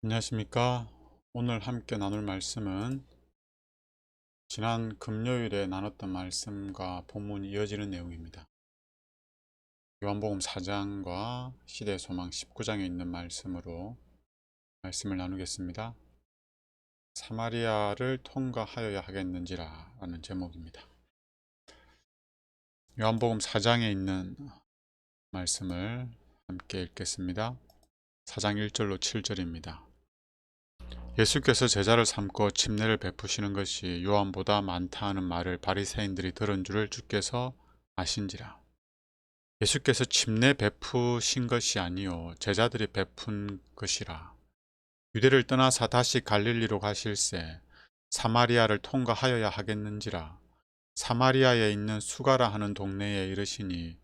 안녕하십니까. 오늘 함께 나눌 말씀은 지난 금요일에 나눴던 말씀과 본문이 이어지는 내용입니다. 요한복음 4장과 시대의 소망 19장에 있는 말씀으로 말씀을 나누겠습니다. 사마리아를 통과하여야 하겠는지라 라는 제목입니다. 요한복음 4장에 있는 말씀을 함께 읽겠습니다. 4장 1절로 7절입니다. 예수께서 제자를 삼고 침례를 베푸시는 것이 요한보다 많다 하는 말을 바리새인들이 들은 줄을 주께서 아신지라. 예수께서 침례 베푸신 것이 아니요 제자들이 베푼 것이라. 유대를 떠나사 다시 갈릴리로 가실새 사마리아를 통과하여야 하겠는지라. 사마리아에 있는 수가라 하는 동네에 이르시니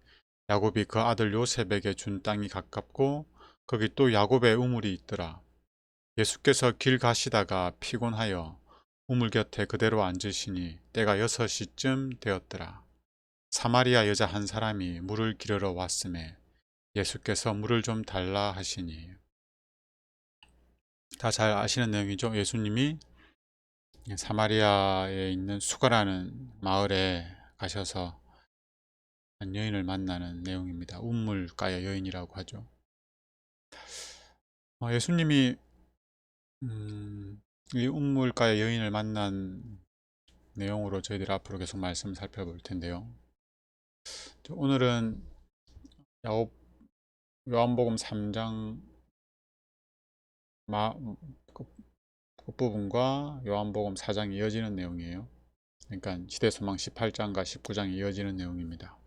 야곱이 그 아들 요셉에게 준 땅이 가깝고 거기 또 야곱의 우물이 있더라. 예수께서 길 가시다가 피곤하여 우물 곁에 그대로 앉으시니 때가 6시쯤 되었더라. 사마리아 여자 한 사람이 물을 기르러 왔음에 예수께서 물을 좀 달라 하시니, 다 잘 아시는 내용이죠. 예수님이 사마리아에 있는 수가라는 마을에 가셔서 한 여인을 만나는 내용입니다. 우물가의 여인이라고 하죠. 예수님이 이 우물가의 여인을 만난 내용으로 저희들 앞으로 계속 말씀을 살펴볼 텐데요. 오늘은 요한복음 3장 끝부분과 요한복음 4장이 이어지는 내용이에요. 그러니까 시대소망 18장과 19장이 이어지는 내용입니다.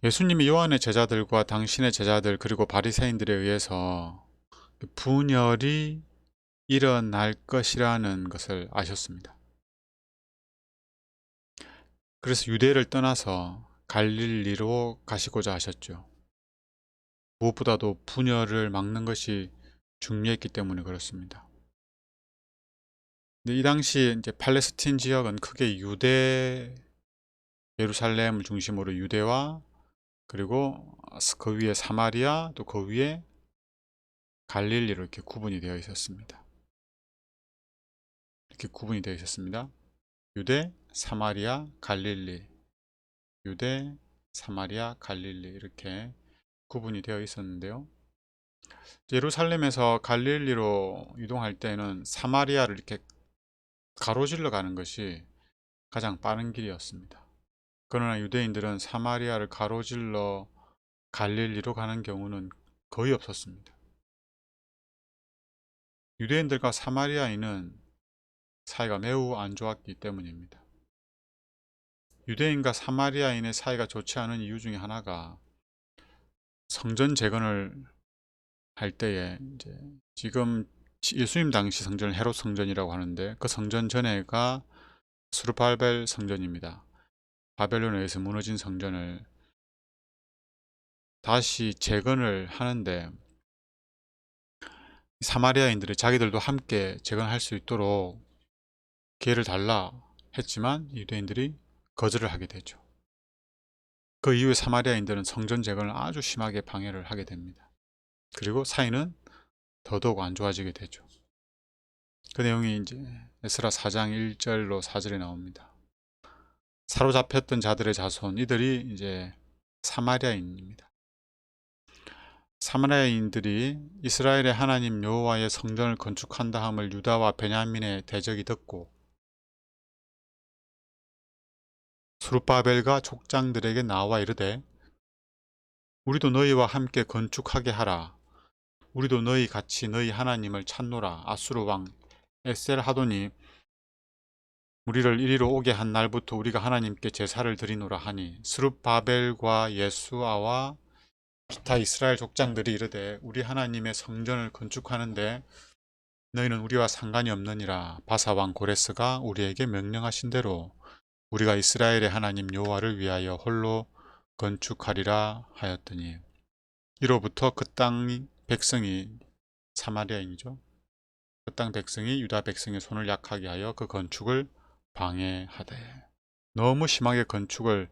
예수님이 요한의 제자들과 당신의 제자들 그리고 바리새인들에 의해서 분열이 일어날 것이라는 것을 아셨습니다. 그래서 유대를 떠나서 갈릴리로 가시고자 하셨죠. 무엇보다도 분열을 막는 것이 중요했기 때문에 그렇습니다. 근데 이 당시 이제 팔레스틴 지역은 크게 예루살렘을 중심으로 유대와 그리고 그 위에 사마리아 또 그 위에 갈릴리로 이렇게 구분이 되어 있었습니다. 이렇게 구분이 되어 있었습니다. 유대, 사마리아, 갈릴리, 유대, 사마리아, 갈릴리 이렇게 구분이 되어 있었는데요. 예루살렘에서 갈릴리로 이동할 때는 사마리아를 이렇게 가로질러 가는 것이 가장 빠른 길이었습니다. 그러나 유대인들은 사마리아를 가로질러 갈릴리로 가는 경우는 거의 없었습니다. 유대인들과 사마리아인은 사이가 매우 안 좋았기 때문입니다. 유대인과 사마리아인의 사이가 좋지 않은 이유 중에 하나가 성전 재건을 할 때에 이제 지금 예수님 당시 성전을 헤롯 성전이라고 하는데 그 성전 전에가 스룹바벨 성전입니다. 바벨론에 의해서 무너진 성전을 다시 재건을 하는데 사마리아인들이 자기들도 함께 재건할 수 있도록 기회를 달라 했지만 유대인들이 거절을 하게 되죠. 그 이후에 사마리아인들은 성전 재건을 아주 심하게 방해를 하게 됩니다. 그리고 사이는 더더욱 안 좋아지게 되죠. 그 내용이 이제 에스라 4장 1절로 4절에 나옵니다. 사로잡혔던 자들의 자손, 이들이 이제 사마리아인입니다. 사마리아인들이 이스라엘의 하나님 여호와의 성전을 건축한다 함을 유다와 베냐민의 대적이 듣고 스룹바벨과 족장들에게 나와 이르되 우리도 너희와 함께 건축하게 하라. 우리도 너희 같이 너희 하나님을 찾노라. 아수르 왕 에셀하도니 우리를 이리로 오게 한 날부터 우리가 하나님께 제사를 드리노라 하니 스룹바벨과 예수아와 기타 이스라엘 족장들이 이르되 우리 하나님의 성전을 건축하는데 너희는 우리와 상관이 없느니라. 바사 왕 고레스가 우리에게 명령하신 대로 우리가 이스라엘의 하나님 여호와를 위하여 홀로 건축하리라 하였더니 이로부터 그 땅 백성이 사마리아인이죠. 그 땅 백성이 유다 백성의 손을 약하게 하여 그 건축을 방해하되 너무 심하게 건축을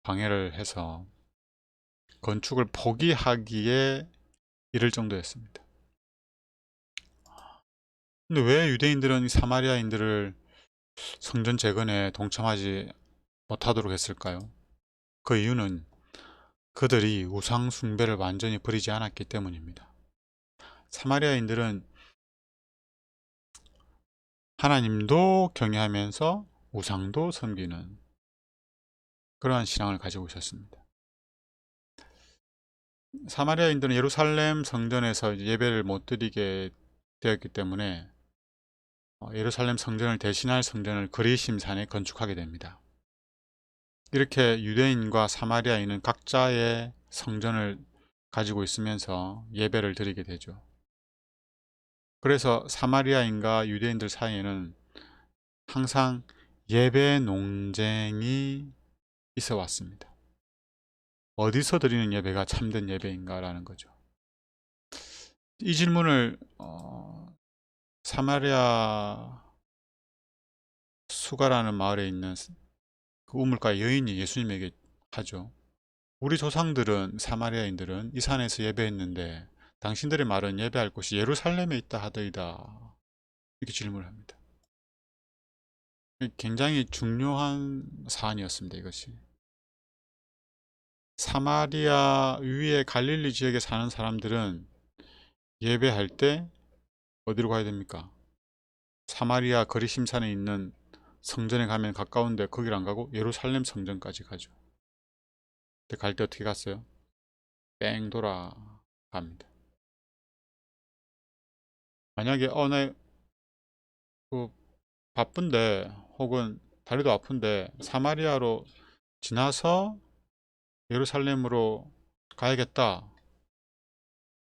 방해를 해서 건축을 포기하기에 이럴 정도였습니다. 근데 왜 유대인들은 이 사마리아인들을 성전 재건에 동참하지 못하도록 했을까요? 그 이유는 그들이 우상 숭배를 완전히 버리지 않았기 때문입니다. 사마리아인들은 하나님도 경외하면서 우상도 섬기는 그러한 신앙을 가지고 있었습니다. 사마리아인들은 예루살렘 성전에서 예배를 못 드리게 되었기 때문에 예루살렘 성전을 대신할 성전을 그리심 산에 건축하게 됩니다. 이렇게 유대인과 사마리아인은 각자의 성전을 가지고 있으면서 예배를 드리게 되죠. 그래서 사마리아인과 유대인들 사이에는 항상 예배 논쟁이 있어 왔습니다. 어디서 드리는 예배가 참된 예배인가 라는 거죠. 이 질문을 사마리아 수가라는 마을에 있는 그 우물가 여인이 예수님에게 하죠. 우리 조상들은 사마리아인들은 이 산에서 예배했는데 당신들의 말은 예배할 곳이 예루살렘에 있다 하더이다. 이렇게 질문을 합니다. 굉장히 중요한 사안이었습니다. 이것이. 사마리아 위에 갈릴리 지역에 사는 사람들은 예배할 때 어디로 가야 됩니까? 사마리아 거리심산에 있는 성전에 가면 가까운데 거기를 안 가고 예루살렘 성전까지 가죠. 근데 갈 때 어떻게 갔어요? 뺑 돌아 갑니다. 만약에 그 바쁜데 혹은 다리도 아픈데 사마리아로 지나서 예루살렘으로 가야겠다.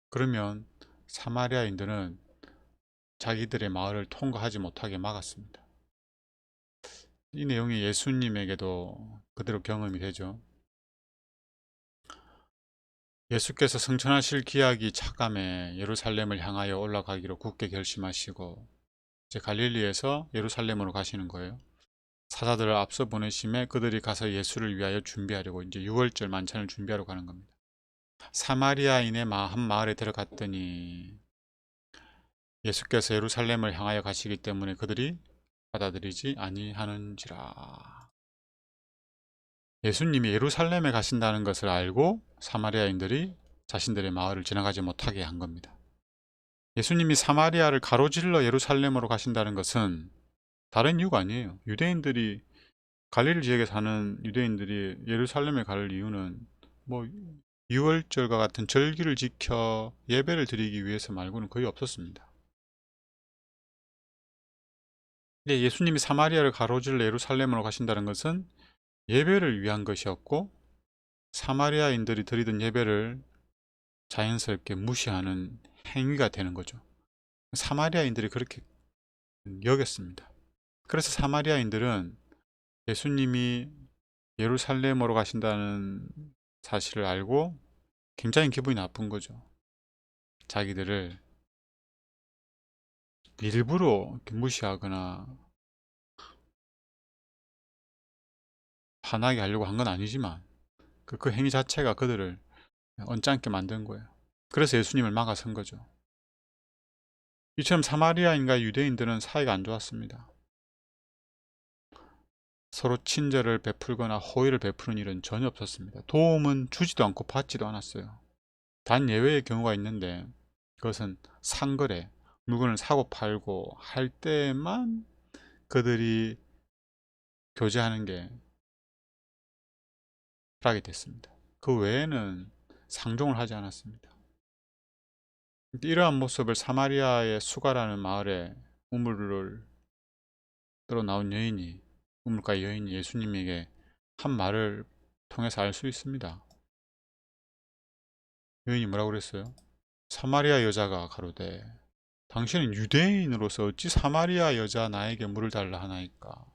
그러면 사마리아인들은 자기들의 마을을 통과하지 못하게 막았습니다. 이 내용이 예수님에게도 그대로 경험이 되죠. 예수께서 승천하실 기약이 차감해 예루살렘을 향하여 올라가기로 굳게 결심하시고 이제 갈릴리에서 예루살렘으로 가시는 거예요. 사자들을 앞서 보내심에 그들이 가서 예수를 위하여 준비하려고 이제 6월절 만찬을 준비하러 가는 겁니다. 사마리아인의 한 마을에 들어갔더니 예수께서 예루살렘을 향하여 가시기 때문에 그들이 받아들이지 아니하는지라. 예수님이 예루살렘에 가신다는 것을 알고 사마리아인들이 자신들의 마을을 지나가지 못하게 한 겁니다. 예수님이 사마리아를 가로질러 예루살렘으로 가신다는 것은 다른 이유가 아니에요. 유대인들이 갈릴리 지역에 사는 유대인들이 예루살렘에 갈 이유는 뭐 유월절과 같은 절기를 지켜 예배를 드리기 위해서 말고는 거의 없었습니다. 근데 예수님이 사마리아를 가로질러 예루살렘으로 가신다는 것은 예배를 위한 것이었고 사마리아인들이 드리던 예배를 자연스럽게 무시하는 행위가 되는 거죠. 사마리아인들이 그렇게 여겼습니다. 그래서 사마리아인들은 예수님이 예루살렘으로 가신다는 사실을 알고 굉장히 기분이 나쁜 거죠. 자기들을 일부러 무시하거나 화나게 하려고 한 건 아니지만 그 행위 자체가 그들을 언짢게 만든 거예요. 그래서 예수님을 막아선 거죠. 이처럼 사마리아인과 유대인들은 사이가 안 좋았습니다. 서로 친절을 베풀거나 호의를 베푸는 일은 전혀 없었습니다. 도움은 주지도 않고 받지도 않았어요. 단 예외의 경우가 있는데 그것은 상거래, 물건을 사고 팔고 할 때만 그들이 교제하는 게 하게 됐습니다. 그 외에는 상종을 하지 않았습니다. 이러한 모습을 사마리아의 수가라는 마을에 우물을 들어 나온 여인이, 우물가 여인이 예수님에게 한 말을 통해서 알 수 있습니다. 여인이 뭐라고 그랬어요? 사마리아 여자가 가로되 당신은 유대인으로서 어찌 사마리아 여자 나에게 물을 달라 하나이까?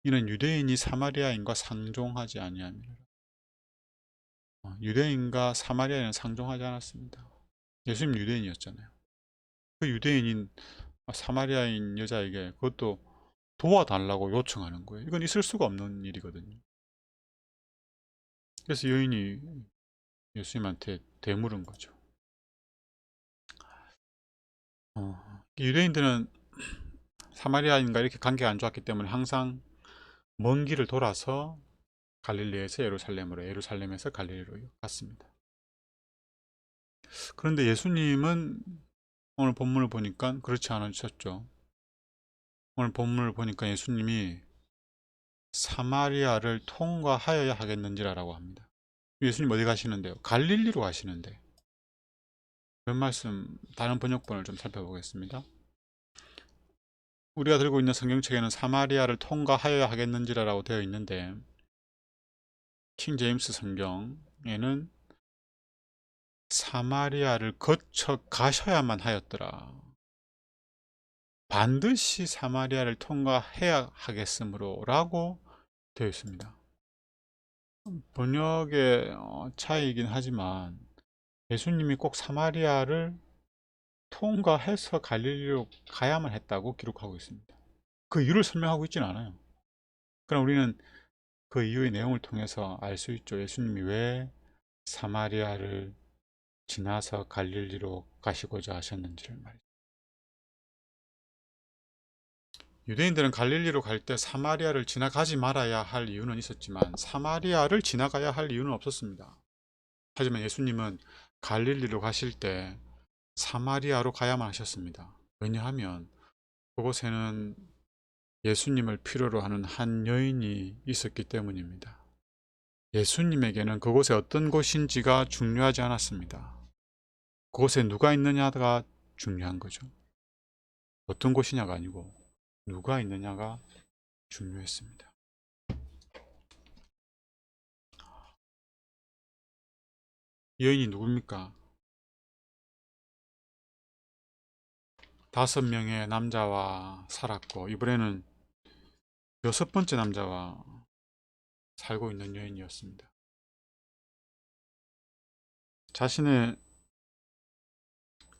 이는 유대인이 사마리아인과 상종하지 아니함이라. 유대인과 사마리아인은 상종하지 않았습니다. 예수님 유대인이었잖아요. 그 유대인인 사마리아인 여자에게 그것도 도와달라고 요청하는 거예요. 이건 있을 수가 없는 일이거든요. 그래서 여인이 예수님한테 되물은 거죠. 유대인들은 사마리아인과 이렇게 관계가 안 좋았기 때문에 항상 먼 길을 돌아서 갈릴리에서 예루살렘으로, 예루살렘에서 갈릴리로 갔습니다. 그런데 예수님은 오늘 본문을 보니까 그렇지 않으셨죠. 오늘 본문을 보니까 예수님이 사마리아를 통과하여야 하겠는지라고 합니다. 예수님 어디 가시는데요? 갈릴리로 가시는데. 몇 말씀 다른 번역본을 좀 살펴보겠습니다. 우리가 들고 있는 성경책에는 사마리아를 통과하여야 하겠는지라고 되어 있는데 킹 제임스 성경에는 사마리아를 거쳐 가셔야만 하였더라. 반드시 사마리아를 통과해야 하겠으므로 라고 되어 있습니다. 번역의 차이이긴 하지만 예수님이 꼭 사마리아를 통과해서 갈릴리로 가야만 했다고 기록하고 있습니다. 그 이유를 설명하고 있지는 않아요. 그럼 우리는 그 이유의 내용을 통해서 알 수 있죠. 예수님이 왜 사마리아를 지나서 갈릴리로 가시고자 하셨는지를 말이죠. 유대인들은 갈릴리로 갈 때 사마리아를 지나가지 말아야 할 이유는 있었지만 사마리아를 지나가야 할 이유는 없었습니다. 하지만 예수님은 갈릴리로 가실 때 사마리아로 가야만 하셨습니다. 왜냐하면 그곳에는 예수님을 필요로 하는 한 여인이 있었기 때문입니다. 예수님에게는 그곳에 어떤 곳인지가 중요하지 않았습니다. 그곳에 누가 있느냐가 중요한 거죠. 어떤 곳이냐가 아니고 누가 있느냐가 중요했습니다. 여인이 누굽니까? 5명의 남자와 살았고 이번에는 6번째 남자와 살고 있는 여인이었습니다. 자신의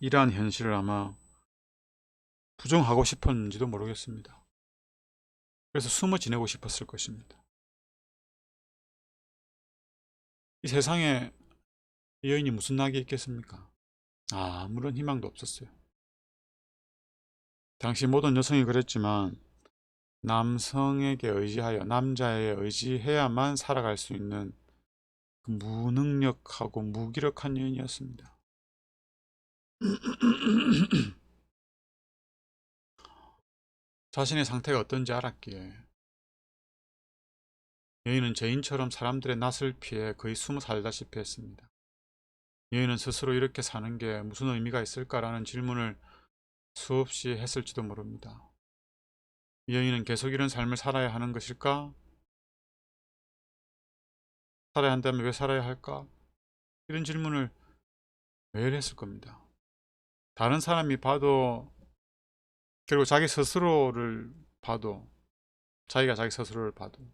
이러한 현실을 아마 부정하고 싶었는지도 모르겠습니다. 그래서 숨어 지내고 싶었을 것입니다. 이 세상에 여인이 무슨 낙이 있겠습니까? 아무런 희망도 없었어요. 당시 모든 여성이 그랬지만 남성에게 의지하여 남자에 의지해야만 살아갈 수 있는 그 무능력하고 무기력한 여인이었습니다. 자신의 상태가 어떤지 알았기에 여인은 죄인처럼 사람들의 낯을 피해 거의 숨어 살다시피 했습니다. 여인은 스스로 이렇게 사는 게 무슨 의미가 있을까라는 질문을 수없이 했을지도 모릅니다. 이 여인은 계속 이런 삶을 살아야 하는 것일까? 살아야 한다면 왜 살아야 할까? 이런 질문을 매일 했을 겁니다. 다른 사람이 봐도 결국 자기 스스로를 봐도 자기가 자기 스스로를 봐도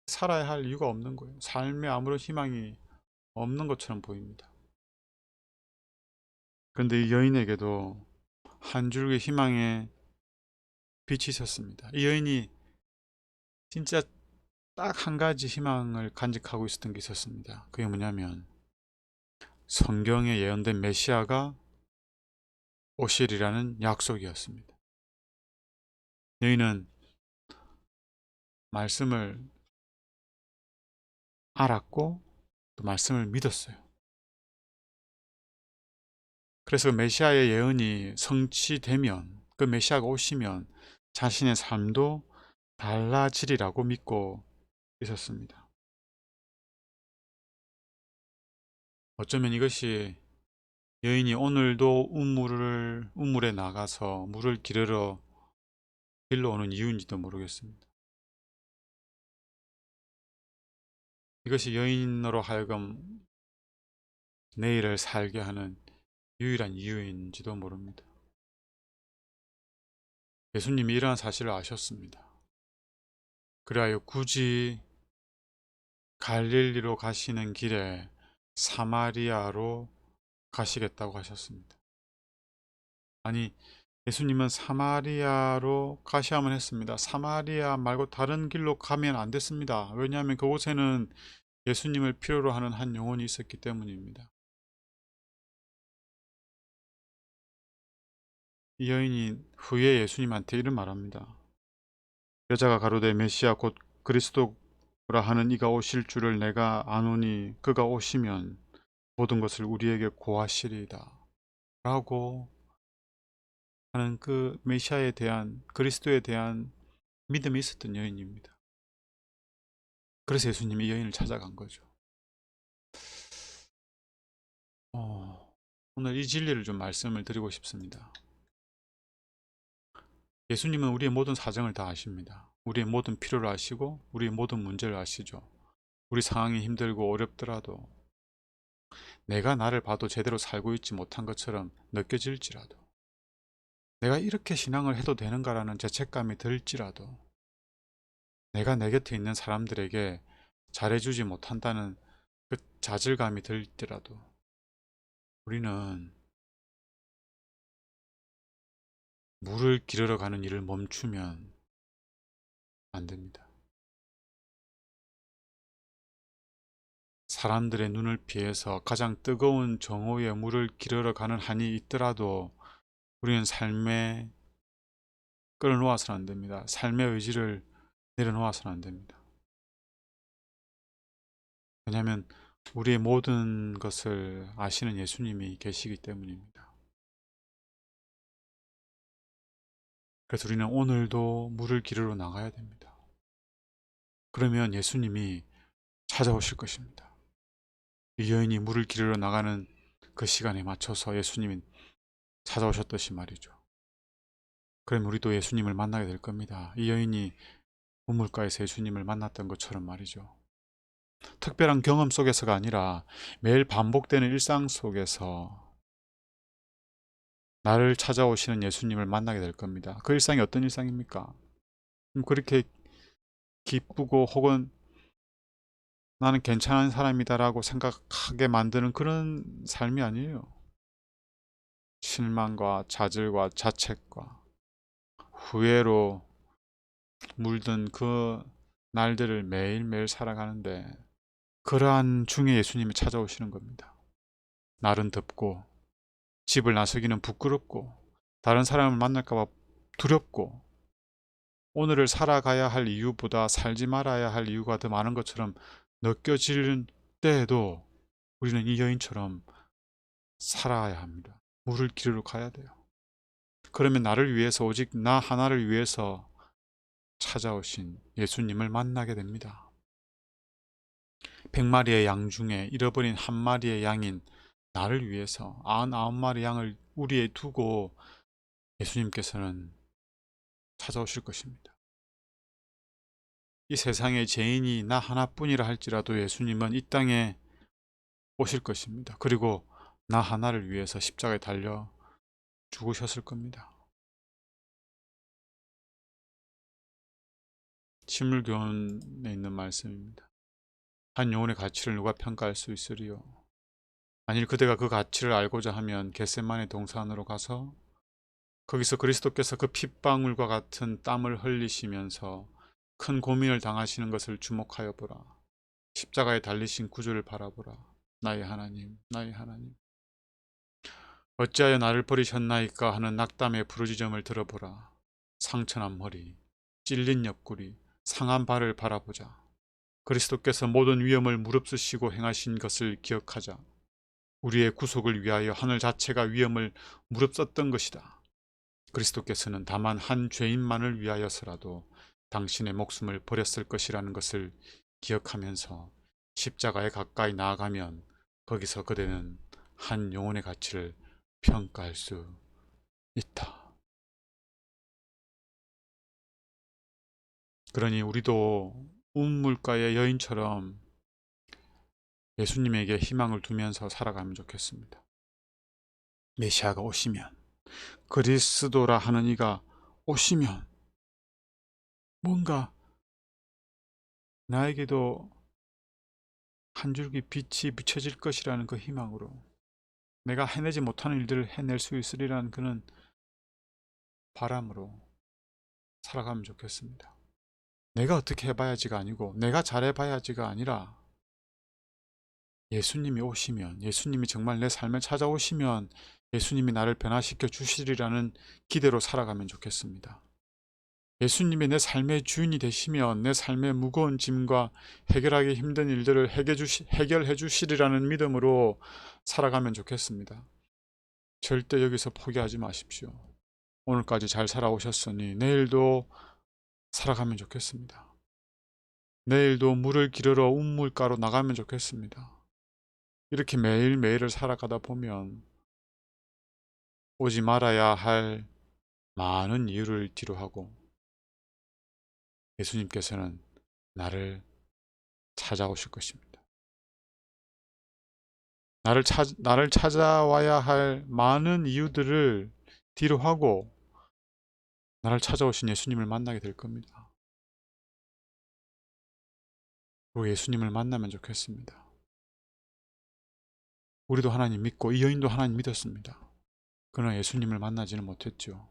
살아야 할 이유가 없는 거예요. 삶에 아무런 희망이 없는 것처럼 보입니다. 그런데 이 여인에게도 한 줄기 희망의 빛이 있었습니다. 이 여인이 진짜 딱 한 가지 희망을 간직하고 있었던 게 있었습니다. 그게 뭐냐면 성경에 예언된 메시아가 오실이라는 약속이었습니다. 여인은 말씀을 알았고 또 말씀을 믿었어요. 그래서 메시아의 예언이 성취되면 그 메시아가 오시면 자신의 삶도 달라지리라고 믿고 있었습니다. 어쩌면 이것이 여인이 오늘도 우물에 나가서 물을 기르러 길러 오는 이유인지도 모르겠습니다. 이것이 여인으로 하여금 내일을 살게 하는 유일한 이유인지도 모릅니다. 예수님이 이러한 사실을 아셨습니다. 그리하여 굳이 갈릴리로 가시는 길에 사마리아로 가시겠다고 하셨습니다. 아니, 예수님은 사마리아로 가셔야만 했습니다. 사마리아 말고 다른 길로 가면 안 됐습니다. 왜냐하면 그곳에는 예수님을 필요로 하는 한 영혼이 있었기 때문입니다. 이 여인이 후에 예수님한테 이런 말합니다. 여자가 가로되 메시아 곧 그리스도라 하는 이가 오실 줄을 내가 아노니 그가 오시면 모든 것을 우리에게 고하시리이다 라고 하는 그 메시아에 대한, 그리스도에 대한 믿음이 있었던 여인입니다. 그래서 예수님이 이 여인을 찾아간 거죠. 오늘 이 진리를 좀 말씀을 드리고 싶습니다. 예수님은 우리의 모든 사정을 다 아십니다. 우리의 모든 필요를 아시고 우리의 모든 문제를 아시죠. 우리 상황이 힘들고 어렵더라도 내가 나를 봐도 제대로 살고 있지 못한 것처럼 느껴질지라도, 내가 이렇게 신앙을 해도 되는가라는 죄책감이 들지라도, 내가 내 곁에 있는 사람들에게 잘해주지 못한다는 그 좌절감이 들더라도 우리는 물을 기르러 가는 일을 멈추면 안 됩니다. 사람들의 눈을 피해서 가장 뜨거운 정오의 물을 기르러 가는 한이 있더라도 우리는 삶에 끌어놓아서는 안 됩니다. 삶의 의지를 내려놓아서는 안 됩니다. 왜냐하면 우리의 모든 것을 아시는 예수님이 계시기 때문입니다. 그래서 우리는 오늘도 물을 기르러 나가야 됩니다. 그러면 예수님이 찾아오실 것입니다. 이 여인이 물을 기르러 나가는 그 시간에 맞춰서 예수님이 찾아오셨듯이 말이죠. 그럼 우리도 예수님을 만나게 될 겁니다. 이 여인이 우물가에서 예수님을 만났던 것처럼 말이죠. 특별한 경험 속에서가 아니라 매일 반복되는 일상 속에서 나를 찾아오시는 예수님을 만나게 될 겁니다. 그 일상이 어떤 일상입니까? 그렇게 기쁘고 혹은 나는 괜찮은 사람이다라고 생각하게 만드는 그런 삶이 아니에요. 실망과 좌절과 자책과 후회로 물든 그 날들을 매일매일 살아가는데, 그러한 중에 예수님이 찾아오시는 겁니다. 날은 덥고 집을 나서기는 부끄럽고 다른 사람을 만날까 봐 두렵고 오늘을 살아가야 할 이유보다 살지 말아야 할 이유가 더 많은 것처럼 느껴지는 때에도 우리는 이 여인처럼 살아야 합니다. 물을 기르러 가야 돼요. 그러면 나를 위해서, 오직 나 하나를 위해서 찾아오신 예수님을 만나게 됩니다. 100마리의 양 중에 잃어버린 한 마리의 양인 나를 위해서 99마리 양을 우리에 두고 예수님께서는 찾아오실 것입니다. 이 세상에 죄인이 나 하나뿐이라 할지라도 예수님은 이 땅에 오실 것입니다. 그리고 나 하나를 위해서 십자가에 달려 죽으셨을 겁니다. 신물교훈에 있는 말씀입니다. 한 영혼의 가치를 누가 평가할 수 있으리요? 만일 그대가 그 가치를 알고자 하면 겟세마네 동산으로 가서 거기서 그리스도께서 그 핏방울과 같은 땀을 흘리시면서 큰 고민을 당하시는 것을 주목하여 보라. 십자가에 달리신 구주를 바라보라. 나의 하나님, 나의 하나님. 어찌하여 나를 버리셨나이까 하는 낙담의 부르짖음을 들어보라. 상처난 머리, 찔린 옆구리, 상한 발을 바라보자. 그리스도께서 모든 위험을 무릅쓰시고 행하신 것을 기억하자. 우리의 구속을 위하여 하늘 자체가 위험을 무릅썼던 것이다. 그리스도께서는 다만 한 죄인만을 위하여서라도 당신의 목숨을 버렸을 것이라는 것을 기억하면서 십자가에 가까이 나아가면 거기서 그대는 한 영혼의 가치를 평가할 수 있다. 그러니 우리도 우물가의 여인처럼 예수님에게 희망을 두면서 살아가면 좋겠습니다. 메시아가 오시면, 그리스도라 하는 이가 오시면 뭔가 나에게도 한 줄기 빛이 비춰질 것이라는 그 희망으로 내가 해내지 못하는 일들을 해낼 수 있으리라는 그는 바람으로 살아가면 좋겠습니다. 내가 어떻게 해봐야지가 아니고 내가 잘해봐야지가 아니라 예수님이 오시면, 예수님이 정말 내 삶에 찾아오시면 예수님이 나를 변화시켜 주시리라는 기대로 살아가면 좋겠습니다. 예수님이 내 삶의 주인이 되시면 내 삶의 무거운 짐과 해결하기 힘든 일들을 해결해 주시리라는 믿음으로 살아가면 좋겠습니다. 절대 여기서 포기하지 마십시오. 오늘까지 잘 살아오셨으니 내일도 살아가면 좋겠습니다. 내일도 물을 기르러 운물가로 나가면 좋겠습니다. 이렇게 매일매일을 살아가다 보면 오지 말아야 할 많은 이유를 뒤로하고 예수님께서는 나를 찾아오실 것입니다. 나를 찾아와야 할 많은 이유들을 뒤로하고 나를 찾아오신 예수님을 만나게 될 겁니다. 그리고 예수님을 만나면 좋겠습니다. 우리도 하나님 믿고 이 여인도 하나님 믿었습니다. 그러나 예수님을 만나지는 못했죠.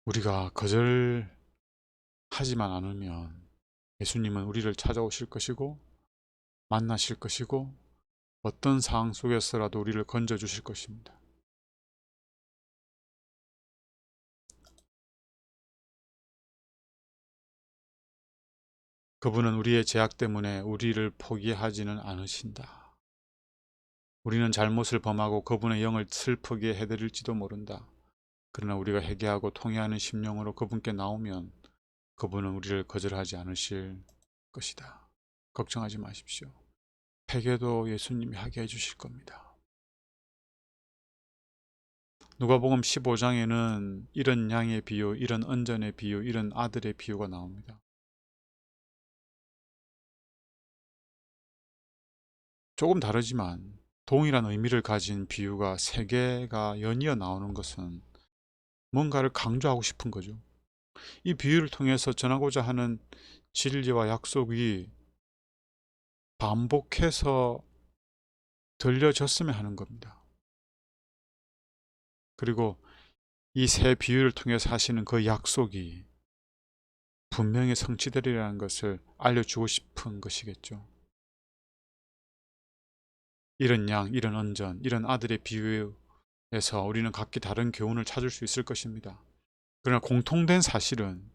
우리가 거절하지만 않으면 예수님은 우리를 찾아오실 것이고 만나실 것이고 어떤 상황 속에서라도 우리를 건져주실 것입니다. 그분은 우리의 죄악 때문에 우리를 포기하지는 않으신다. 우리는 잘못을 범하고 그분의 영을 슬프게 해드릴지도 모른다. 그러나 우리가 회개하고 통회하는 심령으로 그분께 나오면 그분은 우리를 거절하지 않으실 것이다. 걱정하지 마십시오. 회개도 예수님이 하게 해주실 겁니다. 누가복음 15장에는 이런 양의 비유, 이런 언전의 비유, 이런 아들의 비유가 나옵니다. 조금 다르지만 동일한 의미를 가진 비유가 세 개가 연이어 나오는 것은 뭔가를 강조하고 싶은 거죠. 이 비유를 통해서 전하고자 하는 진리와 약속이 반복해서 들려졌으면 하는 겁니다. 그리고 이 세 비유를 통해서 하시는 그 약속이 분명히 성취되리라는 것을 알려주고 싶은 것이겠죠. 이런 양, 이런 언전, 이런 아들의 비유에서 우리는 각기 다른 교훈을 찾을 수 있을 것입니다. 그러나 공통된 사실은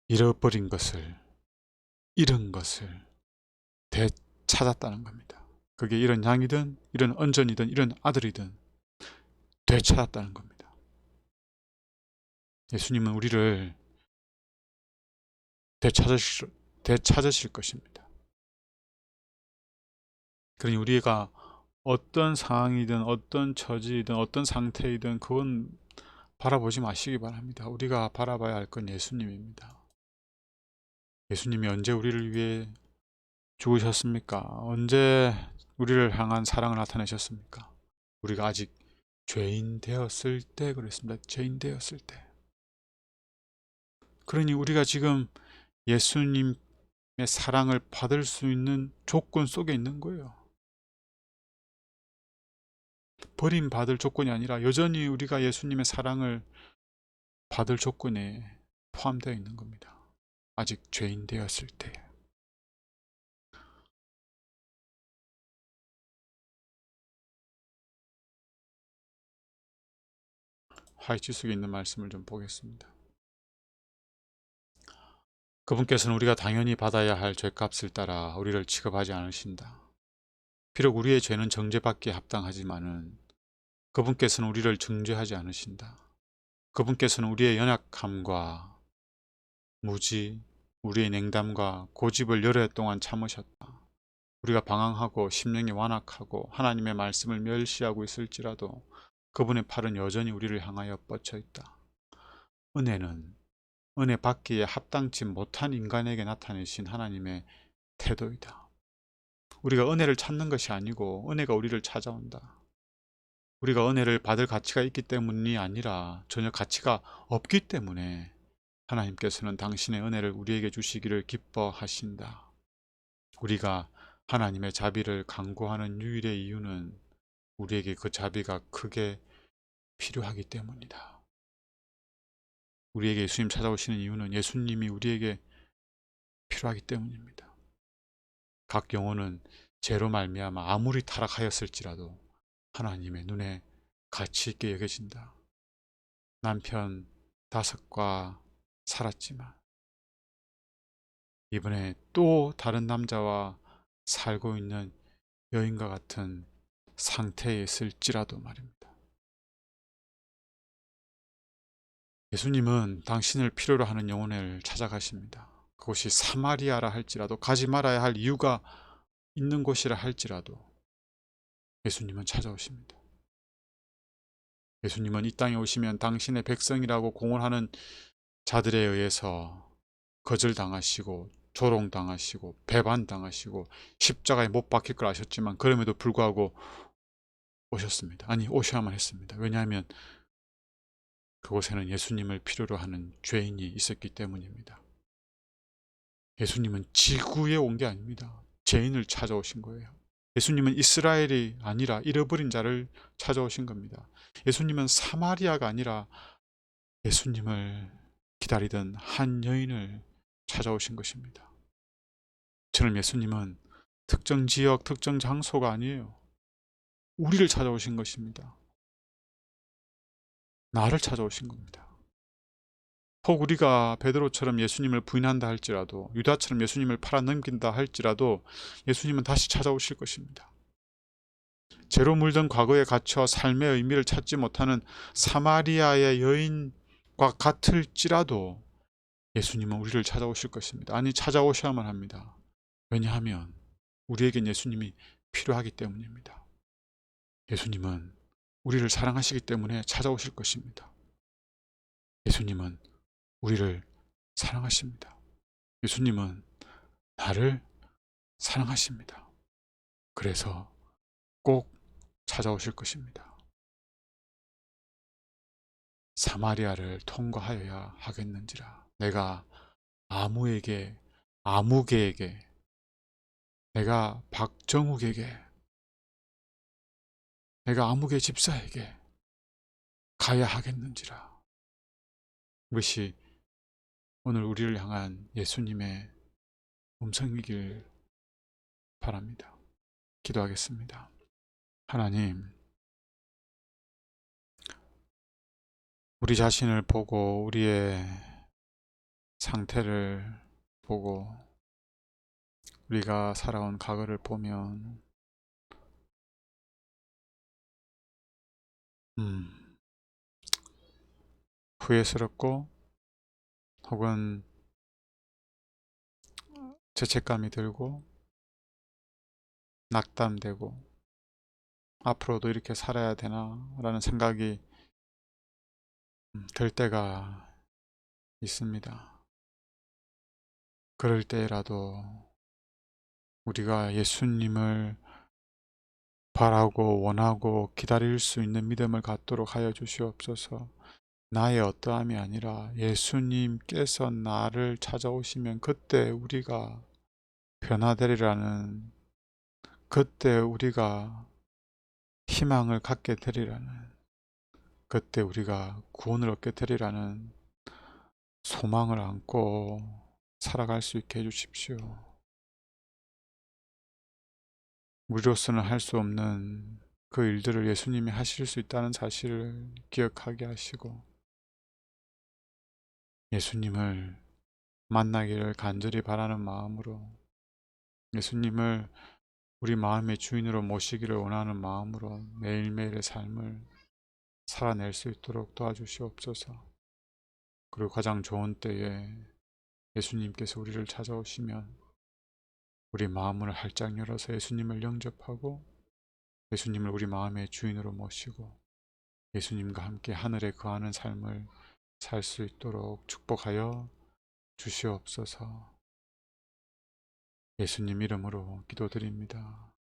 잃어버린 것을, 잃은 것을 되찾았다는 겁니다. 그게 이런 양이든 이런 언전이든 이런 아들이든 되찾았다는 겁니다. 예수님은 우리를 되찾으실 것입니다. 그러니 우리가 어떤 상황이든 어떤 처지이든 어떤 상태이든 그건 바라보지 마시기 바랍니다. 우리가 바라봐야 할 건 예수님입니다. 예수님이 언제 우리를 위해 죽으셨습니까? 언제 우리를 향한 사랑을 나타내셨습니까? 우리가 아직 죄인 되었을 때 그랬습니다. 죄인 되었을 때. 그러니 우리가 지금 예수님의 사랑을 받을 수 있는 조건 속에 있는 거예요. 버림받을 조건이 아니라 여전히 우리가 예수님의 사랑을 받을 조건에 포함되어 있는 겁니다. 아직 죄인 되었을 때. 화이트 속에 있는 말씀을 좀 보겠습니다. 그분께서는 우리가 당연히 받아야 할 죄값을 따라 우리를 취급하지 않으신다. 비록 우리의 죄는 정죄받기에 합당하지만은 그분께서는 우리를 정죄하지 않으신다. 그분께서는 우리의 연약함과 무지, 우리의 냉담과 고집을 여러 해 동안 참으셨다. 우리가 방황하고 심령이 완악하고 하나님의 말씀을 멸시하고 있을지라도 그분의 팔은 여전히 우리를 향하여 뻗쳐 있다. 은혜는 은혜 받기에 합당치 못한 인간에게 나타내신 하나님의 태도이다. 우리가 은혜를 찾는 것이 아니고 은혜가 우리를 찾아온다. 우리가 은혜를 받을 가치가 있기 때문이 아니라 전혀 가치가 없기 때문에 하나님께서는 당신의 은혜를 우리에게 주시기를 기뻐하신다. 우리가 하나님의 자비를 간구하는 유일의 이유는 우리에게 그 자비가 크게 필요하기 때문이다. 우리에게 예수님 찾아오시는 이유는 예수님이 우리에게 필요하기 때문입니다. 각 영혼은 죄로 말미암아 아무리 타락하였을지라도 하나님의 눈에 가치 있게 여겨진다. 남편 5과 살았지만 이번에 또 다른 남자와 살고 있는 여인과 같은 상태에 있을지라도 말입니다. 예수님은 당신을 필요로 하는 영혼을 찾아가십니다. 그것이 사마리아라 할지라도, 가지 말아야 할 이유가 있는 곳이라 할지라도 예수님은 찾아오십니다. 예수님은 이 땅에 오시면 당신의 백성이라고 공언하는 자들에 의해서 거절당하시고 조롱당하시고 배반당하시고 십자가에 못 박힐 걸 아셨지만 그럼에도 불구하고 오셨습니다. 아니, 오셔야만 했습니다. 왜냐하면 그곳에는 예수님을 필요로 하는 죄인이 있었기 때문입니다. 예수님은 지구에 온 게 아닙니다. 죄인을 찾아오신 거예요. 예수님은 이스라엘이 아니라 잃어버린 자를 찾아오신 겁니다. 예수님은 사마리아가 아니라 예수님을 기다리던 한 여인을 찾아오신 것입니다. 저는 예수님은 특정 지역, 특정 장소가 아니에요. 우리를 찾아오신 것입니다. 나를 찾아오신 겁니다. 혹 우리가 베드로처럼 예수님을 부인한다 할지라도, 유다처럼 예수님을 팔아넘긴다 할지라도 예수님은 다시 찾아오실 것입니다. 죄로 물든 과거에 갇혀 삶의 의미를 찾지 못하는 사마리아의 여인과 같을지라도 예수님은 우리를 찾아오실 것입니다. 아니, 찾아오셔야만 합니다. 왜냐하면 우리에겐 예수님이 필요하기 때문입니다. 예수님은 우리를 사랑하시기 때문에 찾아오실 것입니다. 예수님은 우리를 사랑하십니다. 예수님은 나를 사랑하십니다. 그래서 꼭 찾아오실 것입니다. 사마리아를 통과하여야 하겠는지라. 내가 아무에게, 아무개에게, 내가 박정욱에게, 내가 아무개 집사에게 가야 하겠는지라. 이것이 오늘 우리를 향한 예수님의 음성이길 바랍니다. 기도하겠습니다. 하나님, 우리 자신을 보고 우리의 상태를 보고 우리가 살아온 과거를 보면 후회스럽고 혹은 죄책감이 들고 낙담되고 앞으로도 이렇게 살아야 되나 라는 생각이 들 때가 있습니다. 그럴 때라도 우리가 예수님을 바라고 원하고 기다릴 수 있는 믿음을 갖도록 하여 주시옵소서. 나의 어떠함이 아니라 예수님께서 나를 찾아오시면 그때 우리가 변화되리라는, 그때 우리가 희망을 갖게 되리라는, 그때 우리가 구원을 얻게 되리라는 소망을 안고 살아갈 수 있게 해주십시오. 우리로서는 할 수 없는 그 일들을 예수님이 하실 수 있다는 사실을 기억하게 하시고 예수님을 만나기를 간절히 바라는 마음으로, 예수님을 우리 마음의 주인으로 모시기를 원하는 마음으로 매일매일의 삶을 살아낼 수 있도록 도와주시옵소서. 그리고 가장 좋은 때에 예수님께서 우리를 찾아오시면 우리 마음을 활짝 열어서 예수님을 영접하고 예수님을 우리 마음의 주인으로 모시고 예수님과 함께 하늘에 거하는 삶을 살 수 있도록 축복하여 주시옵소서. 예수님 이름으로 기도드립니다.